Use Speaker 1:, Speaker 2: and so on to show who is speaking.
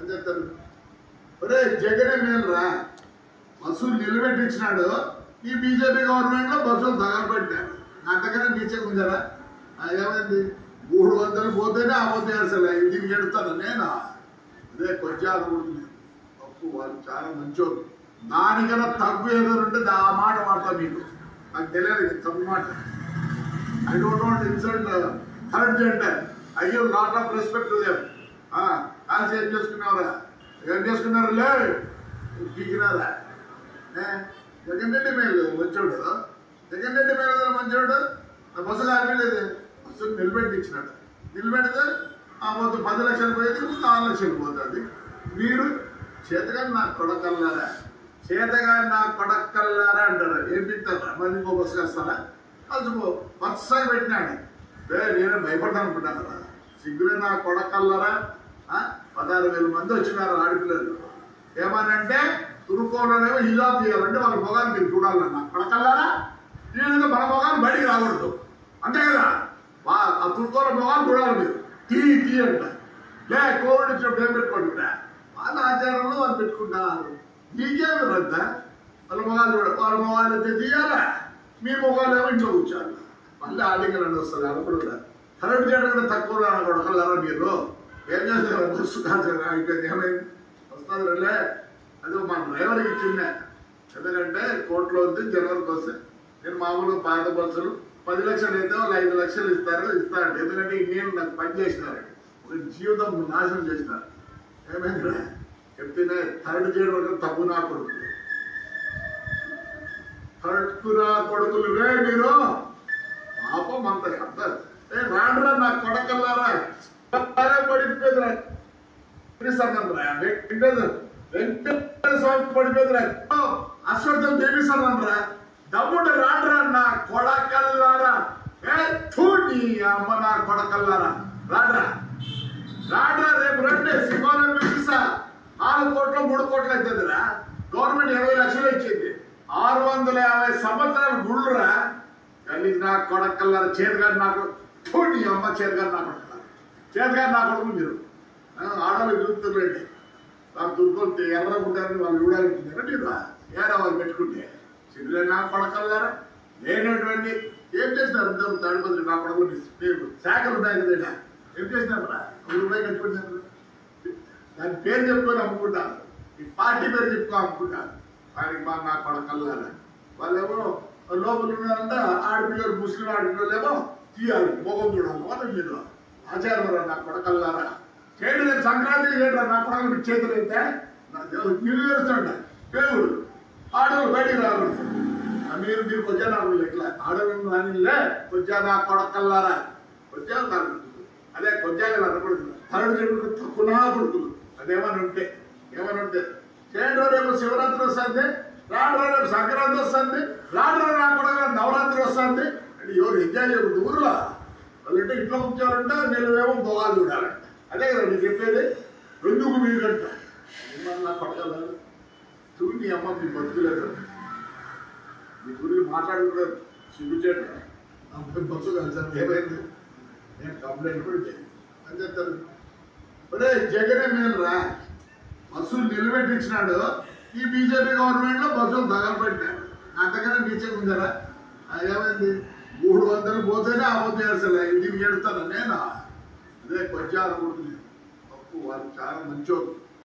Speaker 1: అని చెప్తారు. ఒరే జగనే మేలురా, బస్సులు నిలబెట్టించినాడు. ఈ బీజేపీ గవర్నమెంట్ లో బస్సులు తగలబెట్టారు. అంతకన్నా నీచే ఉందరా. ఏమైంది? 300 పోతేనే పోతే అసలు ఇంటికి ఎడుతాను నేను. అదే కొంచెం తప్పు. వాళ్ళు చాలా మంచోళ్ళు. దానికన్నా తక్కువ ఏదో ఉంటుంది ఆ మాట మాట్లాడ మీకు నాకు తెలియదు. తప్పు మాట. I don't want insult third gender. I give lot of respect to them. కాల్సి ఏం చేసుకున్నావురా? ఏం చేసుకున్నారు? లే పీకినారా? జగన్ రెడ్డి మేలు మంచోడు. జగన్ రెడ్డి మేలు మంచోడు. బస్సు ఆర్మీలేదు. బస్సు నిలబెట్టించినాడు. నిలబెడితే ఆ మొత్తం 10 లక్షలు పోయేది 4 లక్షలు పోతుంది. మీరు చేతగాని నా కొడకల్లారా, చేతగాని నా కొడకల్లారా అంటారు. ఏం తింటారా? మళ్ళీ ఇంకో బస్సు వస్తారా? కలిసిపో వరుసగా పెట్టినాడు. నేనే భయపడ్డా అనుకుంటాను కదా. సిగ్గులే నా కొడకల్లారా. 16,000 మంది వచ్చినారు ఆడపిల్లలు. ఏమనంటే తురుకోలోనేమో హిజాబ్ చేయాలంటే వాళ్ళ మొగాన్ని మీరు చూడాలన్నా కొడకల్లారా. దీనిగా మన మొగాన్ని బయటికి రాకూడదు అంతే కదా. ఆ తురుకోల మొగాన్ని చూడాలి మీరు. తీ అంట. లే కోవిడ్ వచ్చినప్పుడు ఏం పెట్టుకుంటున్నా? వాళ్ళ ఆచారంలో వాళ్ళు పెట్టుకుంటున్నారు. మీకేమి రద్ద? వాళ్ళ మొగాలు చూడ. వాళ్ళ మొగాలు అయితే తీయాలా? మీ మొగాలు ఏమో ఇంట్లో కూర్చోాలి. మళ్ళీ ఆర్టికల్ వస్తుంది. అప్పుడు కరెంట్ చేయడం కూడా తక్కువ కొడకల్లారా మీరు. ఏం చేస్తారు? బస్సు కాదు అయిపోయింది. ఏమైంది? వస్తుంది రండి. అది మా డ్రైవర్కి ఇచ్చిందే. ఎందుకంటే కోర్టులో ఉంది జనవరికి వస్తే. నేను మామూలుగా పాత బస్సులు 10 లక్షలు అయితే వాళ్ళు 5 లక్షలు ఇస్తారండి. ఎందుకంటే నేను నాకు పని చేసినారండి. ఒక జీవితం నాశనం చేసినారు. ఏమైంది? చెప్తేనే థర్డ్ చేయడం వరకు తప్పు నా కొడుకులు. కరెక్ట్ నా కొడుకులు రే మీరు. పాపం అంత అర్థం. రాండ్రా నా కొడకల్లారా. పడిపోయిందిరా. వెంకటేశ్వర స్వామి పడిపోయిందిరా. అశ్వర్థం చేపిస్తానరా. దమ్ముంటే రాండ్రా నా కొడకల్లారా. నీ అమ్మ నా కొడకల్లారా. రాండ్రా రాండ్రా. రేపు రండి. సింహాలను పిలిపిస్తా. 4 కోట్లు 3 కోట్లు అవుతుందిరా. గవర్నమెంట్ 20 లక్షలు ఇచ్చింది. 650 సంవత్సరాలు గుళ్ళురా. కలిసి నా కొడకల్లారా. చేతిగారు నాకు నీ అమ్మ చేతిగారు నా కొడకల్లారా. చేతిగారు నా కొడుకు మీరు. ఆడవాళ్ళు చూస్తుందండి. వాళ్ళు దుర్గొంటే ఎర్రకుంటారని వాళ్ళు చూడాలనుకుంటారా మీరు? ఏరా వాళ్ళు పెట్టుకుంటే సిగ్గులే నా కొడకల్లారా. లేనటువంటి ఏం చేసినారు? ఇద్దరు తాడిపత్రి నా కొడుకు శాఖలు ఉన్నాయి కదా. ఏం చేసినారు? రూపాయి కట్టుకుంటున్నారు. దాని పేరు చెప్పుకొని అమ్ముకుంటారు. ఈ పార్టీ పేరు చెప్పుకో అమ్ముకుంటారు. వాడికి మా నా కొడకల్లారా. వాళ్ళేమో లోపల ఉన్నారంటే ఆడపిల్లలు ముస్లిం ఆడపిల్లలు ఏమో తీయాలి, మొగం చూడాలి. వాళ్ళు మీరు ఆచారం నా కొడకల్లారా. చేయండి. రేపు సంక్రాంతి చేయడం నా కొడకలు మీకు చేతులు అయితే న్యూ ఇయర్స్ అంట దేవుడు. ఆడవాళ్ళు బయటికి రాకూడదు. మీరు కొంచెం నాకు ఎట్లా ఆడవాళ్ళు రానిలే. కొంచెం నా కొడకల్లారా. కొంచెం నాకు అదే కొంచెం అనకూడదు. థర్డ్ జెండర్ తక్కువ నా కొడుకులు. అదేమని ఉంటే చేయండి. రేపు శివరాత్రి వస్తుంది. రాడు రేపు సంక్రాంతి వస్తుంది. రాడు నా కొడక నవరాత్రి వస్తుంది. అంటే ఎవరు ఎంజాయ్ చేయకూడదు ఊర్లో. వాళ్ళంటే ఇంట్లో కూర్చోాలంటే నేనేమో భోగాలు చూడాలంట. అదే కదా మీరు చెప్పేది. ఎందుకు మీకంట నా కొడకల్లారా. చూడు నీ అమ్మ మీ బతుకులేదు. మీ గురించి మాట్లాడుతున్నారు. సిగ్గుచేట బస్సు కలిసాను. ఏమైంది? నేను కంప్లైంట్ కూడా చేయను అని చెప్తారు. ఒరే జగనే మేలురా, బస్సులు నిలబెట్టించినాడు. ఈ బీజేపీ గవర్నమెంట్ లో బస్సులు తగలబెట్టారు. అంతకన్నా నీచే ఉందరా. ఏమైంది? 300 పోతేనే పోతే అసలు ఇంటికి ఎడుతాను నేను. అదే కొంచెం తప్పు. వాళ్ళు చాలా మంచోళ్ళు.